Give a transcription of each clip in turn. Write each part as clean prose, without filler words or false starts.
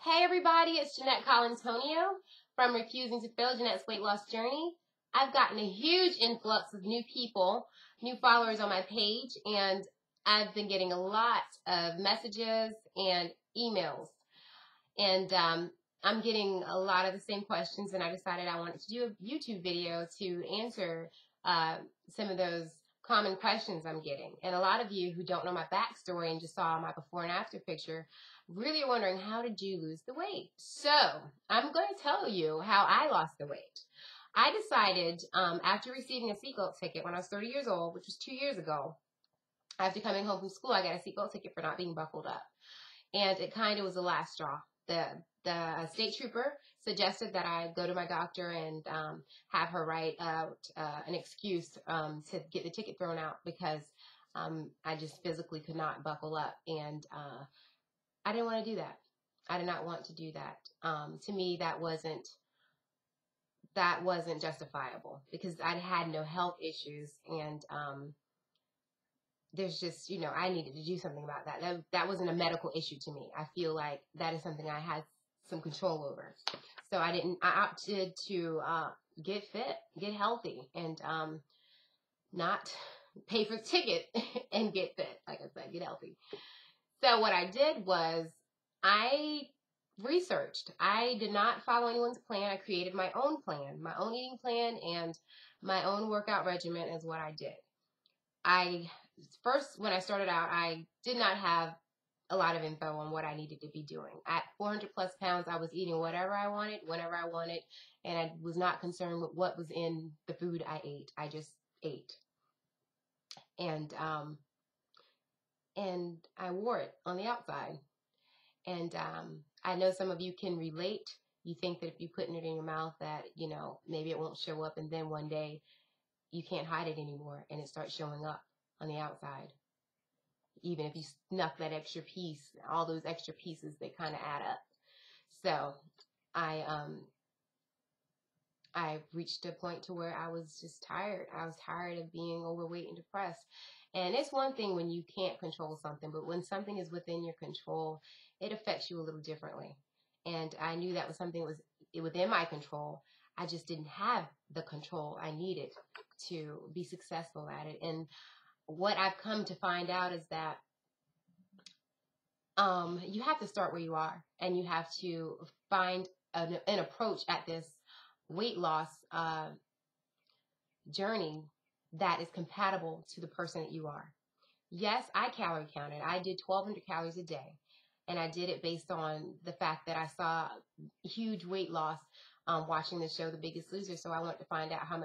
Hey everybody, it's Jeanette Colantonio from Refusing to Fail, Jeanette's Weight Loss Journey. I've gotten a huge influx of new people, new followers on my page, and I've been getting a lot of messages and emails. And I'm getting a lot of the same questions, and I decided I wanted to do a YouTube video to answer some of those common questions I'm getting. And a lot of you who don't know my backstory and just saw my before and after picture really are wondering, how did you lose the weight? So I'm going to tell you how I lost the weight. I decided after receiving a seatbelt ticket when I was 30 years old, which was 2 years ago, after coming home from school, I got a seatbelt ticket for not being buckled up. And it kind of was the last straw. The state trooper suggested that I go to my doctor and have her write out an excuse to get the ticket thrown out because I just physically could not buckle up. And I didn't want to do that. I did not want to do that. To me, that wasn't justifiable because I had no health issues, and there's just, I needed to do something about that. That wasn't a medical issue to me. I feel like that is something I had some control over. So I opted to get fit, get healthy, and not pay for the ticket and get fit. Like I said, get healthy. So what I did was I researched. I did not follow anyone's plan. I created my own plan, my own eating plan, and my own workout regimen is what I did. First, when I started out, I did not have a lot of info on what I needed to be doing. At 400 plus pounds, I was eating whatever I wanted, whenever I wanted, and I was not concerned with what was in the food I ate. I just ate. And I wore it on the outside. And I know some of you can relate. You think that if you put it in your mouth that, maybe it won't show up, and then one day you can't hide it anymore and it starts showing up on the outside. Even if you snuck that extra piece, all those extra pieces, they kind of add up. So I reached a point to where I was just tired. I was tired of being overweight and depressed. And it's one thing when you can't control something, but when something is within your control, it affects you a little differently. And I knew that was something that was within my control. I just didn't have the control I needed to be successful at it. And what I've come to find out is that you have to start where you are, and you have to find an approach at this weight loss journey that is compatible to the person that you are. Yes, I calorie counted. I did 1,200 calories a day, and I did it based on the fact that I saw huge weight loss watching the show The Biggest Loser. So I wanted to find out how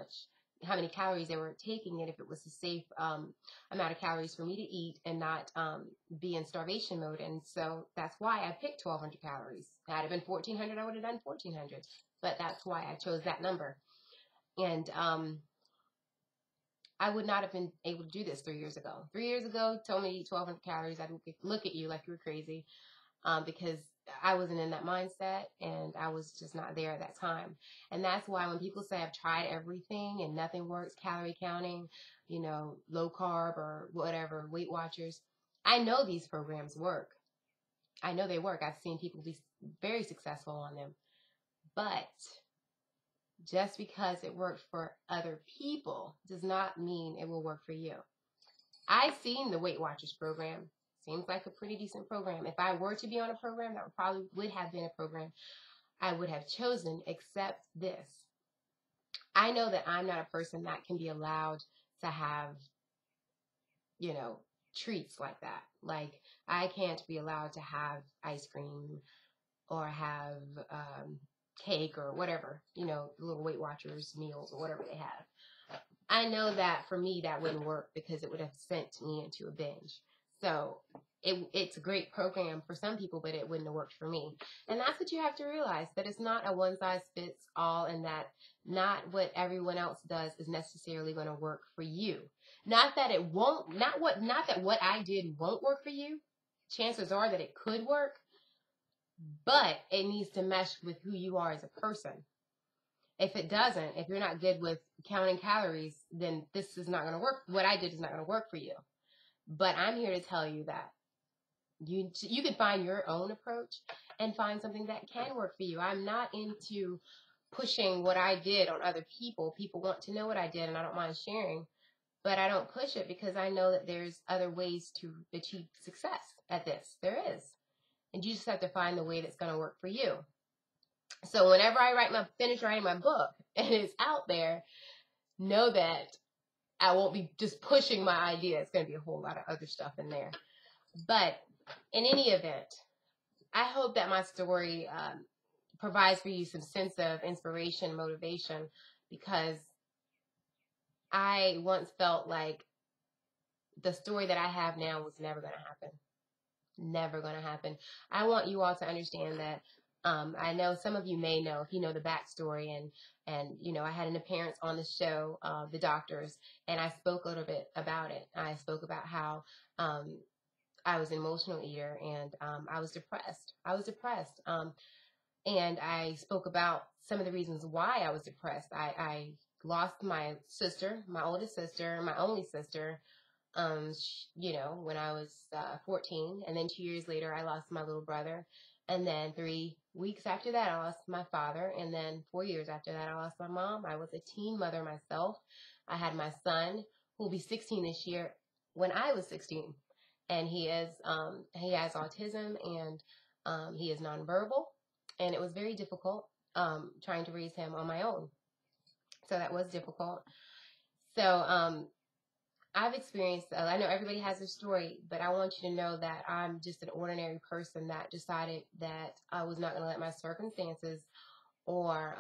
many calories they were taking, and if it was a safe amount of calories for me to eat and not be in starvation mode. And so that's why I picked 1,200 calories. Had it been 1,400, I would have done 1,400. But that's why I chose that number. And I would not have been able to do this 3 years ago. 3 years ago, told me to eat 1,200 calories, I'd look at you like you were crazy because I wasn't in that mindset, and I was just not there at that time. And that's why when people say I've tried everything and nothing works, calorie counting, low carb or whatever, Weight Watchers, I know these programs work. I know they work. I've seen people be very successful on them. But just because it worked for other people does not mean it will work for you. I've seen the Weight Watchers program. Seems like a pretty decent program. If I were to be on a program, that probably would have been a program I would have chosen, except this. I know that I'm not a person that can be allowed to have, treats like that. Like, I can't be allowed to have ice cream or have cake or whatever, the little Weight Watchers meals or whatever they have. I know that for me that wouldn't work because it would have sent me into a binge. So it's a great program for some people, but it wouldn't have worked for me. And that's what you have to realize, that it's not a one size fits all, and that not what everyone else does is necessarily going to work for you. Not that it won't, not that what I did won't work for you. Chances are that it could work, but it needs to mesh with who you are as a person. If it doesn't, if you're not good with counting calories, then this is not going to work. What I did is not going to work for you. But I'm here to tell you that you can find your own approach and find something that can work for you. I'm not into pushing what I did on other people. People want to know what I did, and I don't mind sharing, but I don't push it because I know that there's other ways to achieve success at this. There is. And you just have to find the way that's going to work for you. So whenever I finish writing my book and it's out there, know that I won't be just pushing my idea. It's going to be a whole lot of other stuff in there. But in any event, I hope that my story provides for you some sense of inspiration, motivation, because I once felt like the story that I have now was never going to happen. Never going to happen. I want you all to understand that I know some of you may know, if you know the backstory, and you know, I had an appearance on the show, The Doctors, and I spoke a little bit about it. I spoke about how I was an emotional eater, and I was depressed. And I spoke about some of the reasons why I was depressed. I lost my sister, my oldest sister, my only sister, you know, when I was 14. And then 2 years later, I lost my little brother. And then 3 weeks after that, I lost my father. And then 4 years after that, I lost my mom. I was a teen mother myself. I had my son, who will be 16 this year, when I was 16. And he has autism, and he is nonverbal. And it was very difficult trying to raise him on my own. So that was difficult. So I've experienced, I know everybody has a story, but I want you to know that I'm just an ordinary person that decided that I was not going to let my circumstances or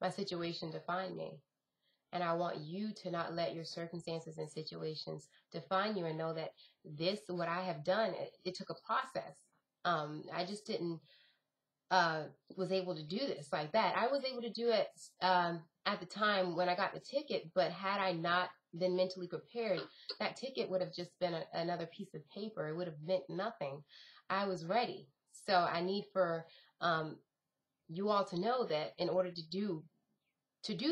my situation define me. And I want you to not let your circumstances and situations define you, and know that what I have done, it took a process. I just didn't was able to do this like that. I was able to do it at the time when I got the ticket, but had I not been mentally prepared, that ticket would have just been another piece of paper. It would have meant nothing. I was ready. So I need for you all to know that in order to do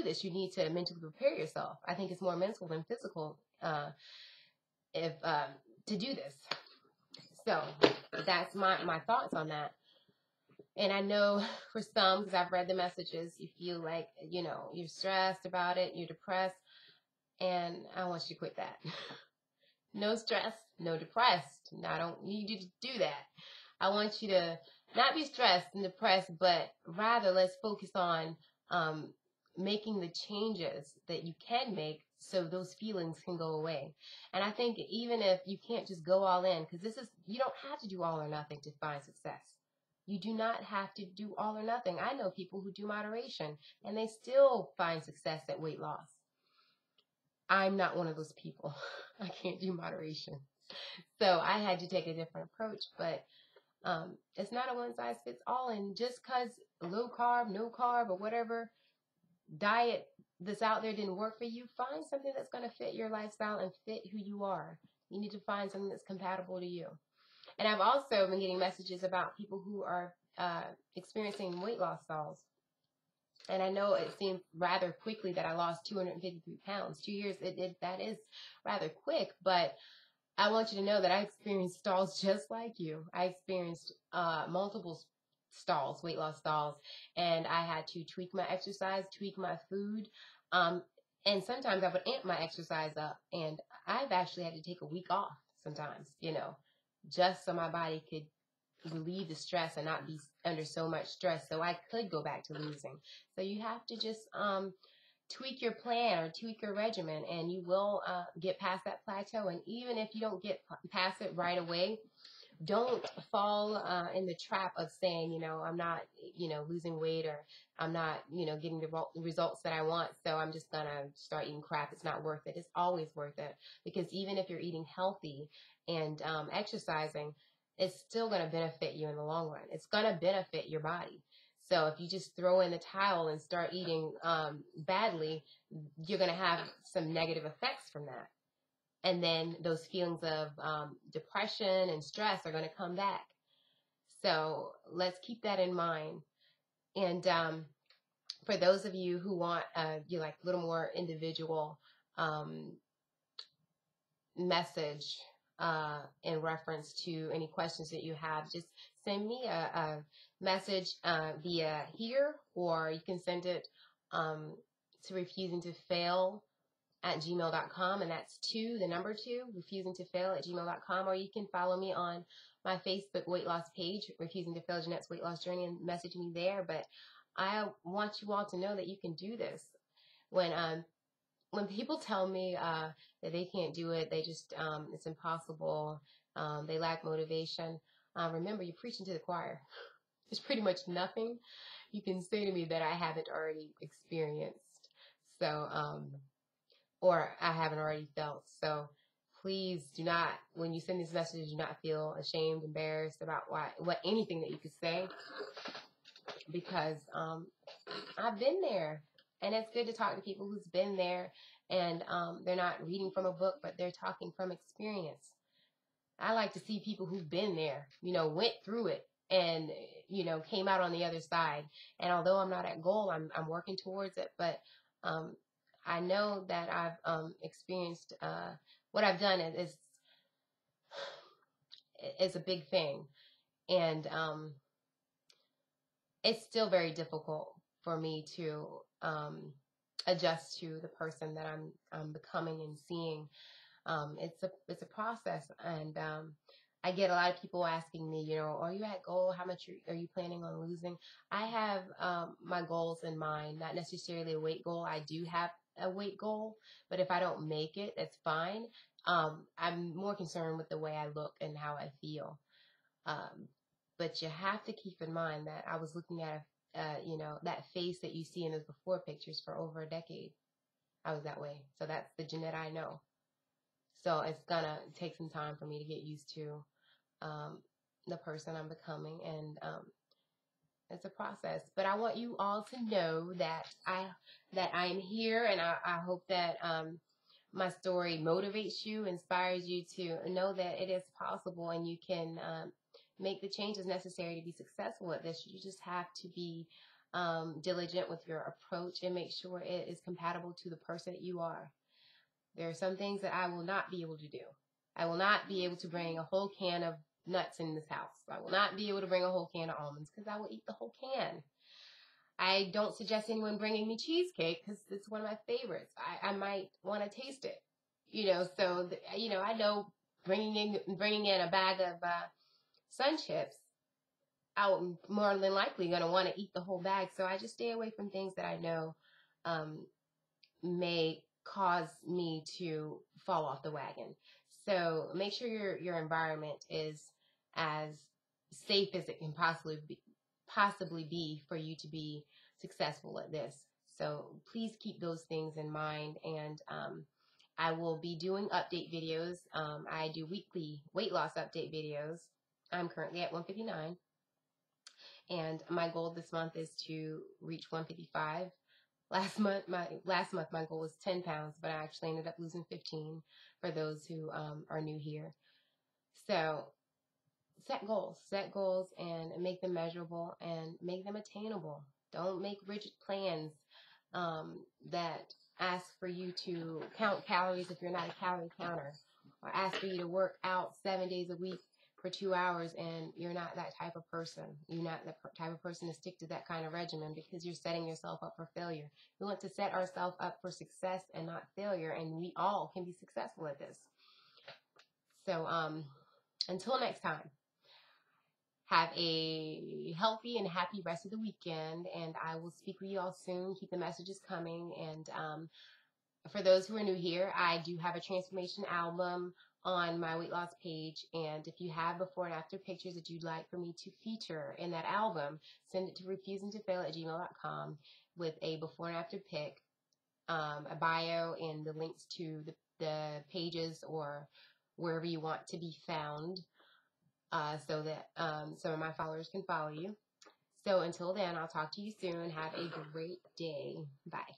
this, you need to mentally prepare yourself. I think it's more mental than physical to do this. So that's my thoughts on that. And I know for some, because I've read the messages, you feel like, you know, you're stressed about it, you're depressed, and I want you to quit that. No stress, no depressed. I don't need you to do that. I want you to not be stressed and depressed, but rather let's focus on making the changes that you can make so those feelings can go away. And I think even if you can't just go all in, because you don't have to do all or nothing to find success. You do not have to do all or nothing. I know people who do moderation and they still find success at weight loss. I'm not one of those people. I can't do moderation. So I had to take a different approach, but it's not a one size fits all. And just because low carb, no carb, or whatever diet that's out there didn't work for you, find something that's going to fit your lifestyle and fit who you are. You need to find something that's compatible to you. And I've also been getting messages about people who are experiencing weight loss stalls. And I know it seemed rather quickly that I lost 253 pounds. 2 years, that is rather quick. But I want you to know that I experienced stalls just like you. I experienced multiple stalls, weight loss stalls. And I had to tweak my exercise, tweak my food. And sometimes I would amp my exercise up. And I've actually had to take a week off sometimes, you know, just so my body could relieve the stress and not be under so much stress, so I could go back to losing. So you have to just tweak your plan or tweak your regimen, and you will get past that plateau. And even if you don't get past it right away, don't fall in the trap of saying, you know, I'm not, you know, losing weight, or I'm not, you know, getting the results that I want, so I'm just going to start eating crap. It's not worth it. It's always worth it, because even if you're eating healthy and exercising, it's still going to benefit you in the long run. It's going to benefit your body. So if you just throw in the towel and start eating badly, you're going to have some negative effects from that. And then those feelings of depression and stress are going to come back. So let's keep that in mind. And for those of you who want you like a little more individual message in reference to any questions that you have, just send me a message via here, or you can send it to refusingtofail@gmail.com, and that's 2, the number 2, refusingtofail@gmail.com, or you can follow me on my Facebook weight loss page, Refusing to Fail Jeanette's Weight Loss Journey, and message me there. But I want you all to know that you can do this. When people tell me that they can't do it, they just it's impossible, they lack motivation, remember, you're preaching to the choir. There's pretty much nothing you can say to me that I haven't already experienced, so or I haven't already felt. So please do not, when you send these messages, do not feel ashamed, embarrassed about anything that you could say, because I've been there, and it's good to talk to people who's been there, and they're not reading from a book, but they're talking from experience. I like to see people who've been there, went through it, and came out on the other side. And although I'm not at goal, I'm working towards it. But I know that I've experienced what I've done is a big thing, and it's still very difficult for me to adjust to the person that I'm becoming and seeing. It's a process, and I get a lot of people asking me, are you at goal? How much are you planning on losing? I have my goals in mind, not necessarily a weight goal. I do have a weight goal, but if I don't make it, that's fine. I'm more concerned with the way I look and how I feel. But you have to keep in mind that I was looking at, that face that you see in those before pictures for over a decade. I was that way. So that's the Jeanette I know. So it's gonna take some time for me to get used to the person I'm becoming, and it's a process. But I want you all to know that I'm here, and I hope that my story motivates you, inspires you to know that it is possible, and you can make the changes necessary to be successful at this. You just have to be diligent with your approach and make sure it is compatible to the person that you are. There are some things that I will not be able to do. I will not be able to bring a whole can of nuts in this house. I will not be able to bring a whole can of almonds, because I will eat the whole can. I don't suggest anyone bringing me cheesecake, because it's one of my favorites. I might want to taste it, so I know bringing in a bag of Sun Chips, I'm more than likely going to want to eat the whole bag. So I just stay away from things that I know may cause me to fall off the wagon. So make sure your environment is as safe as it can possibly be for you to be successful at this. So please keep those things in mind, and I will be doing update videos. I do weekly weight loss update videos. I'm currently at 159, and my goal this month is to reach 155. Last month my goal was 10 pounds, but I actually ended up losing 15 for those who are new here. So set goals and make them measurable and make them attainable. Don't make rigid plans that ask for you to count calories if you're not a calorie counter, or ask for you to work out 7 days a week for 2 hours, and you're not that type of person. You're not the type of person to stick to that kind of regimen, because you're setting yourself up for failure. We want to set ourselves up for success and not failure, and we all can be successful at this. So until next time, have a healthy and happy rest of the weekend, and I will speak with you all soon. Keep the messages coming. And for those who are new here, I do have a transformation album on my weight loss page, and if you have before and after pictures that you'd like for me to feature in that album, send it to refusingtofail@gmail.com with a before and after pic, a bio, and the links to the pages or wherever you want to be found, so that some of my followers can follow you. So until then, I'll talk to you soon. Have a great day. Bye.